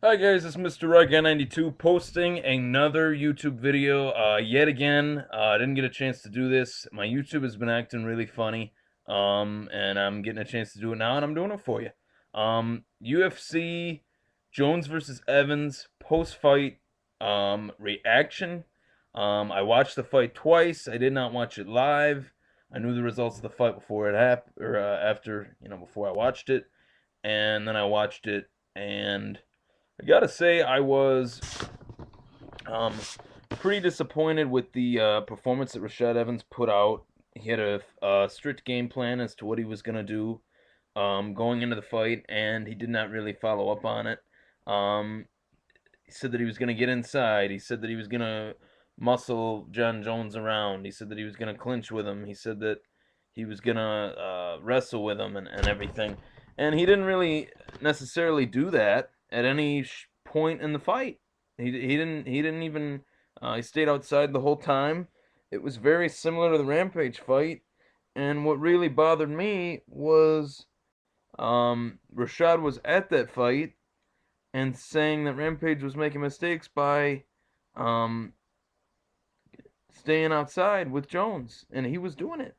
Hi guys, it's Mr. Guy92 posting another YouTube video yet again. I didn't get a chance to do this. My YouTube has been acting really funny, and I'm getting a chance to do it now, and I'm doing it for you. UFC Jones versus Evans post-fight reaction. I watched the fight twice. I did not watch it live. I knew the results of the fight before it happened, or after, before I watched it, and then I watched it and I gotta say, I was um, pretty disappointed with the performance that Rashad Evans put out. He had a strict game plan as to what he was gonna do going into the fight, and he did not really follow up on it. Um, he said that he was gonna get inside. He said that he was gonna muscle John Jones around. He said that he was gonna clinch with him. He said that he was gonna wrestle with him and everything. And he didn't really necessarily do that at any point in the fight. He didn't even he stayed outside the whole time. It was very similar to the Rampage fight. And what really bothered me was Rashad was at that fight and saying that Rampage was making mistakes by um, staying outside with Jones, and he was doing it.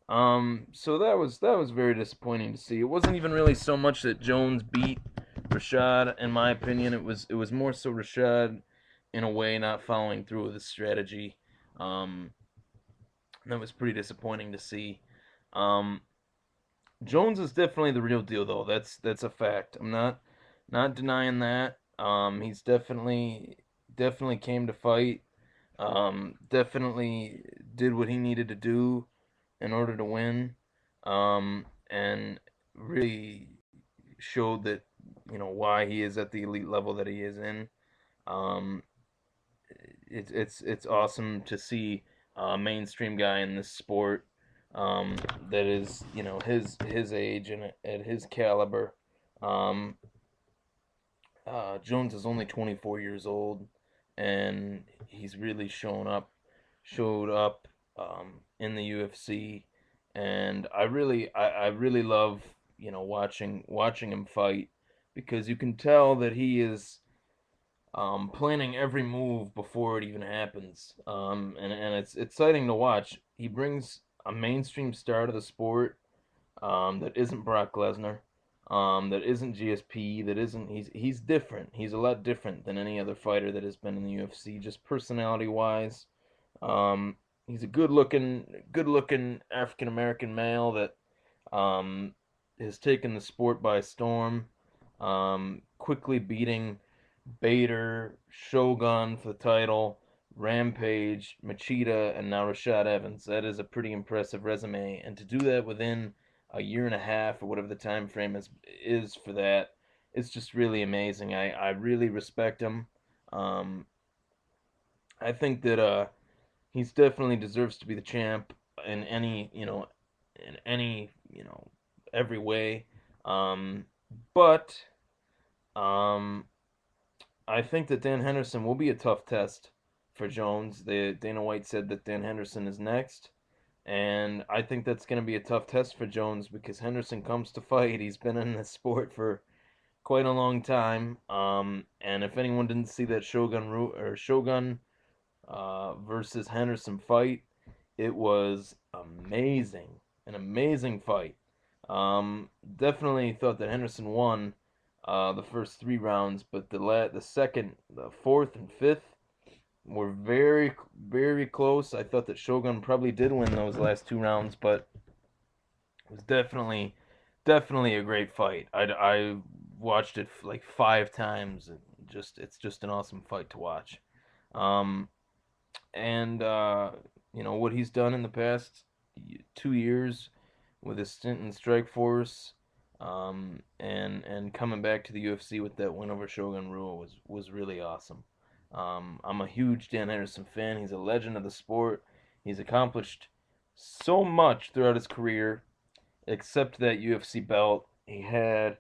So that was very disappointing to see. It wasn't even really so much that Jones beat Rashad, in my opinion. It was more so Rashad, in a way, not following through with his strategy. Um, that was pretty disappointing to see. Um, Jones is definitely the real deal, though. That's a fact. I'm not denying that. He's definitely came to fight. Definitely did what he needed to do in order to win. And really showed that why he is at the elite level that he is in. Um, it's awesome to see a mainstream guy in this sport that is his age and at his caliber. Um, Jones is only 24 years old, and he's really showed up in the UFC, and I really love watching him fight because you can tell that he is planning every move before it even happens. And it's exciting to watch. He brings a mainstream star to the sport that isn't Brock Lesnar, that isn't GSP, that isn't he's different. He's a lot different than any other fighter that has been in the UFC, just personality wise. Um, he's a good looking African American male that um, has taken the sport by storm, quickly beating Bader, Shogun for the title, Rampage, Machida, and now Rashad Evans. That is a pretty impressive resume, and to do that within a year and a half or whatever the time frame is for that, it's just really amazing. I really respect him. Um, I think that he's definitely deserves to be the champ in any every way. Um, but um, I think that Dan Henderson will be a tough test for Jones. Dana White said that Dan Henderson is next, and I think that's going to be a tough test for Jones because Henderson comes to fight. He's been in this sport for quite a long time. And if anyone didn't see that Shogun versus Henderson fight, it was amazing, an amazing fight. Definitely thought that Henderson won the first three rounds, but the second, the fourth, and fifth were very very close. I thought that Shogun probably did win those last two rounds, but it was definitely a great fight. I watched it like five times. And it's just an awesome fight to watch. Um, and what he's done in the past 2 years with his stint in Strikeforce, and coming back to the UFC with that win over Shogun Rua was really awesome. I'm a huge Dan Henderson fan. He's a legend of the sport. He's accomplished so much throughout his career, except that UFC belt. He had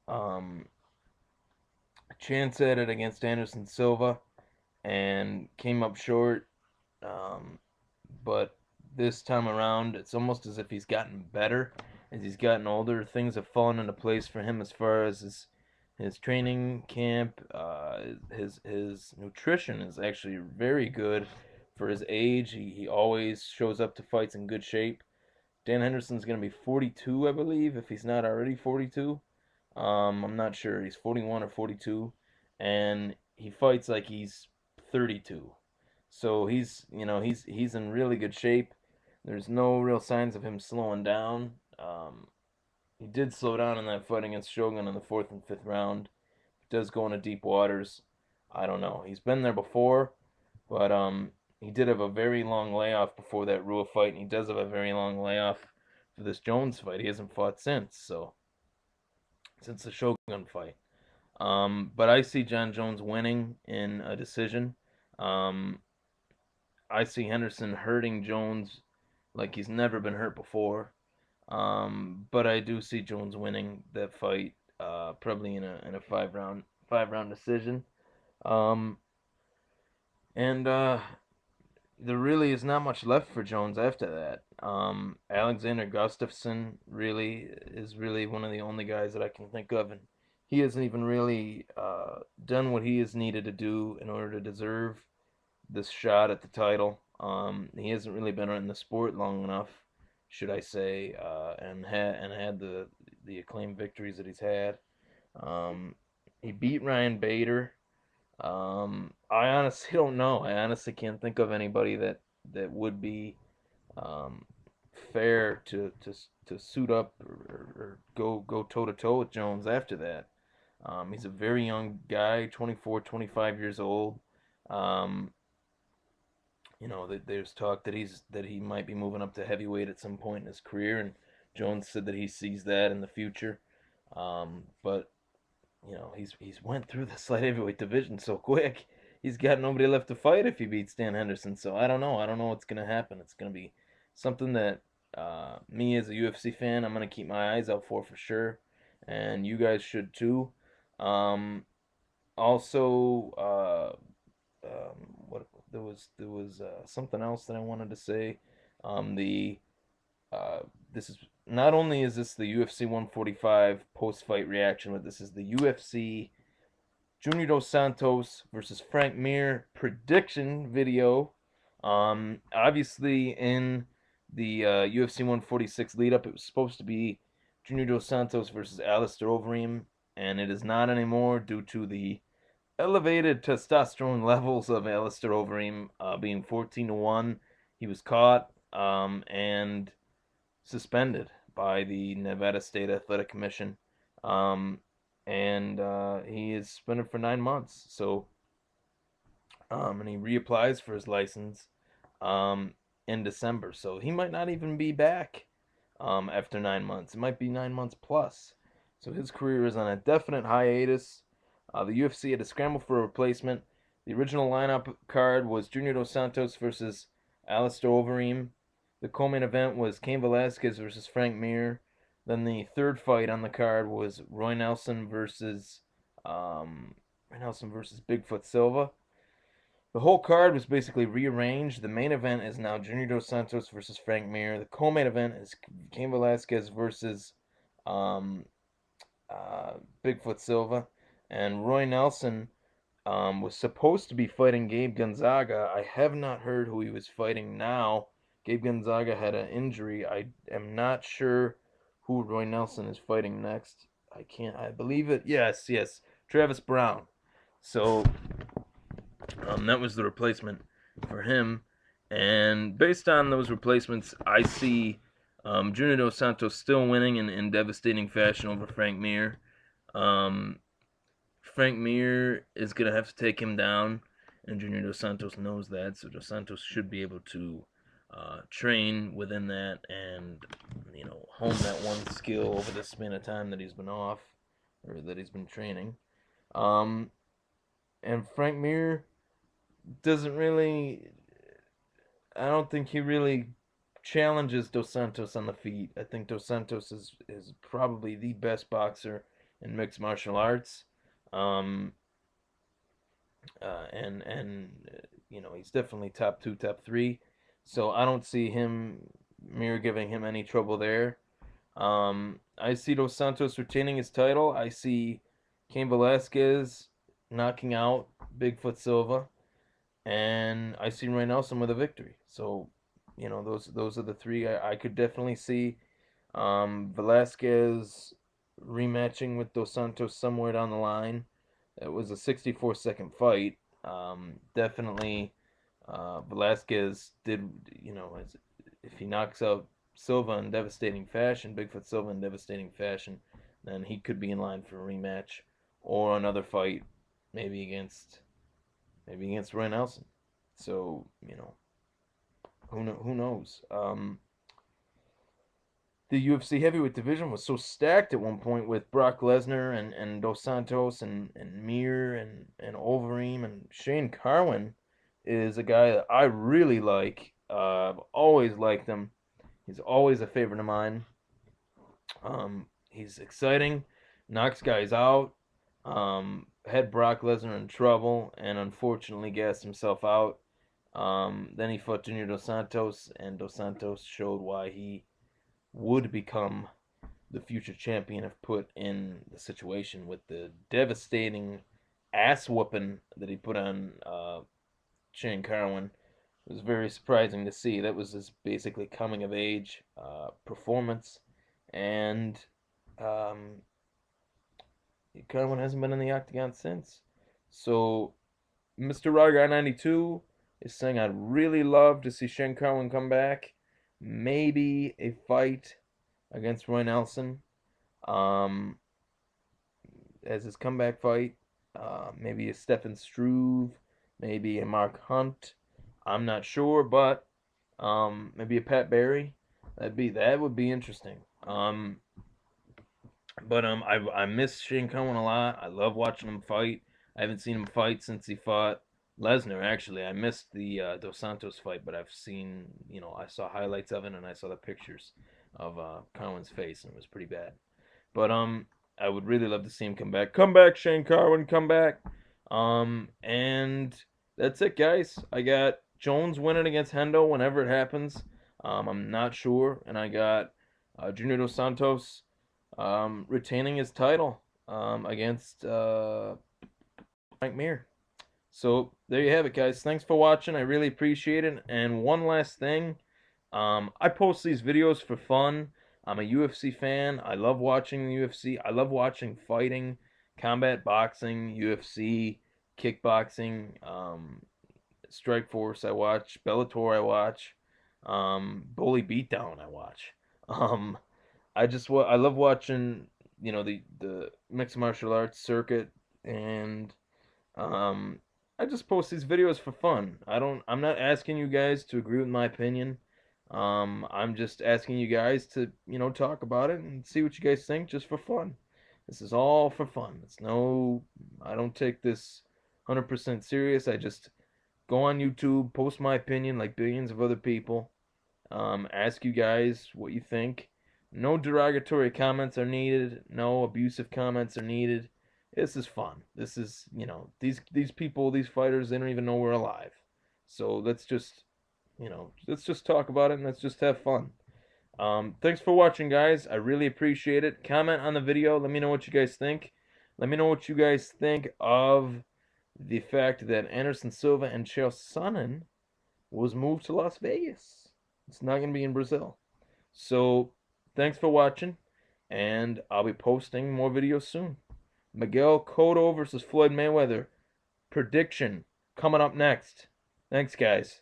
um, a chance at it against Anderson Silva and came up short. Um, but this time around, it's almost as if he's gotten better as he's gotten older. Things have fallen into place for him as far as his His training camp, his nutrition is actually very good for his age. He always shows up to fights in good shape. Dan Henderson's going to be 42, I believe, if he's not already 42. I'm not sure. He's 41 or 42, and he fights like he's 32. So he's in really good shape. There's no real signs of him slowing down. He did slow down in that fight against Shogun in the fourth and fifth round. He does go into deep waters. I don't know. He's been there before, but he did have a very long layoff before that Rua fight, and he does have a very long layoff for this Jones fight. He hasn't fought since the Shogun fight. But I see John Jones winning in a decision. Um, I see Henderson hurting Jones like he's never been hurt before. But I do see Jones winning that fight, probably in a five round decision. Um, and there really is not much left for Jones after that. Alexander Gustafsson is really one of the only guys that I can think of, and he hasn't even really done what he has needed to do in order to deserve this shot at the title. He hasn't really been in the sport long enough, should I say, and had the acclaimed victories that he's had. Um, he beat Ryan Bader. I honestly don't know. I honestly can't think of anybody that would be um, fair to suit up or go toe to toe with Jones after that. He's a very young guy, 24, 25 years old. Um, there's talk that he might be moving up to heavyweight at some point in his career, and Jones said that he sees that in the future. But he's went through the slight heavyweight division so quick. He's got nobody left to fight if he beats Dan Henderson. So I don't know. I don't know what's gonna happen. It's gonna be something that me as a UFC fan, I'm gonna keep my eyes out for sure, and you guys should too. Um, Also, what there was something else that I wanted to say. The uh, This is not only is this the UFC 145 post-fight reaction, but this is the UFC Junior Dos Santos versus Frank Mir prediction video. Obviously in the UFC 146 lead up, it was supposed to be Junior Dos Santos versus Alistair Overeem, and it is not anymore due to the elevated testosterone levels of Alistair Overeem being 14-1. He was caught and suspended by the Nevada State Athletic Commission. Um, and he is suspended for 9 months. So, and he reapplies for his license um, in December. So he might not even be back after 9 months. It might be 9 months plus. So his career is on a definite hiatus. The UFC had to scramble for a replacement. The original lineup card was Junior Dos Santos versus Alistair Overeem. The co-main event was Cain Velasquez versus Frank Mir. Then the third fight on the card was Roy Nelson versus Bigfoot Silva. The whole card was basically rearranged. The main event is now Junior Dos Santos versus Frank Mir. The co-main event is Cain Velasquez versus um, Bigfoot Silva. And Roy Nelson was supposed to be fighting Gabe Gonzaga. I have not heard who he was fighting now. Gabe Gonzaga had an injury. I am not sure who Roy Nelson is fighting next. I believe it. Yes, Travis Brown. So that was the replacement for him. And based on those replacements, I see Junior Dos Santos still winning in devastating fashion over Frank Mir. Frank Mir is going to have to take him down, and Junior Dos Santos knows that, so Dos Santos should be able to train within that and, hone that one skill over the span of time that he's been off, or that he's been training. And Frank Mir doesn't really, I don't think he really challenges Dos Santos on the feet. I think Dos Santos is probably the best boxer in mixed martial arts. Um, he's definitely top two, top three. So I don't see Mir giving him any trouble there. I see Dos Santos retaining his title. I see Cain Velasquez knocking out Bigfoot Silva, and I see Ray Nelson with a victory. So, those are the three I could definitely see. Velasquez rematching with Dos Santos somewhere down the line. It was a 64-second fight. Definitely, Velasquez did, if he knocks out Silva in devastating fashion, Bigfoot Silva in devastating fashion, then he could be in line for a rematch or another fight, maybe against Roy Nelson. So, who knows? The UFC heavyweight division was so stacked at one point with Brock Lesnar and Dos Santos and Mir and Overeem, and Shane Carwin is a guy that I really like. I've always liked him. He's always a favorite of mine. He's exciting, knocks guys out, had Brock Lesnar in trouble, and unfortunately gassed himself out. Then he fought Junior Dos Santos, and Dos Santos showed why he would become the future champion if put in the situation with the devastating ass whooping that he put on Shane Carwin. It was very surprising to see. That was his basically coming of age performance, and um, Carwin hasn't been in the octagon since. So, Mr. Raga 92 is saying I'd really love to see Shane Carwin come back. Maybe a fight against Roy Nelson um, as his comeback fight. Maybe a Stefan Struve, maybe a Mark Hunt. I'm not sure, but maybe a Pat Barry. That would be interesting. I miss Shane Cohen a lot. I love watching him fight. I haven't seen him fight since he fought Lesnar. Actually, I missed the Dos Santos fight, but I've seen, I saw highlights of it and I saw the pictures of Cohen's face, and it was pretty bad. But I would really love to see him come back. Come back, Shane Carwin, come back. And that's it, guys. I got Jones winning against Hendo whenever it happens. I'm not sure, and I got Junior Dos Santos retaining his title against Frank Mir. So there you have it, guys. Thanks for watching. I really appreciate it. And one last thing, I post these videos for fun. I'm a UFC fan. I love watching the UFC. I love watching fighting, combat boxing, UFC, kickboxing, Strikeforce I watch, Bellator I watch, Bully Beatdown I watch. Um, I love watching, the mixed martial arts circuit, and um I just post these videos for fun. I'm not asking you guys to agree with my opinion. I'm just asking you guys to, talk about it and see what you guys think just for fun. This is all for fun. I don't take this 100% serious. I just go on YouTube, post my opinion like billions of other people. Ask you guys what you think. No derogatory comments are needed. No abusive comments are needed. This is fun. This is, these people, these fighters, they don't even know we're alive. So let's just talk about it and let's just have fun. Thanks for watching, guys. I really appreciate it. Comment on the video. Let me know what you guys think. Let me know what you guys think of the fact that Anderson Silva and Chael Sonnen was moved to Las Vegas. It's not going to be in Brazil. So, thanks for watching, and I'll be posting more videos soon. Miguel Cotto versus Floyd Mayweather. Prediction coming up next. Thanks, guys.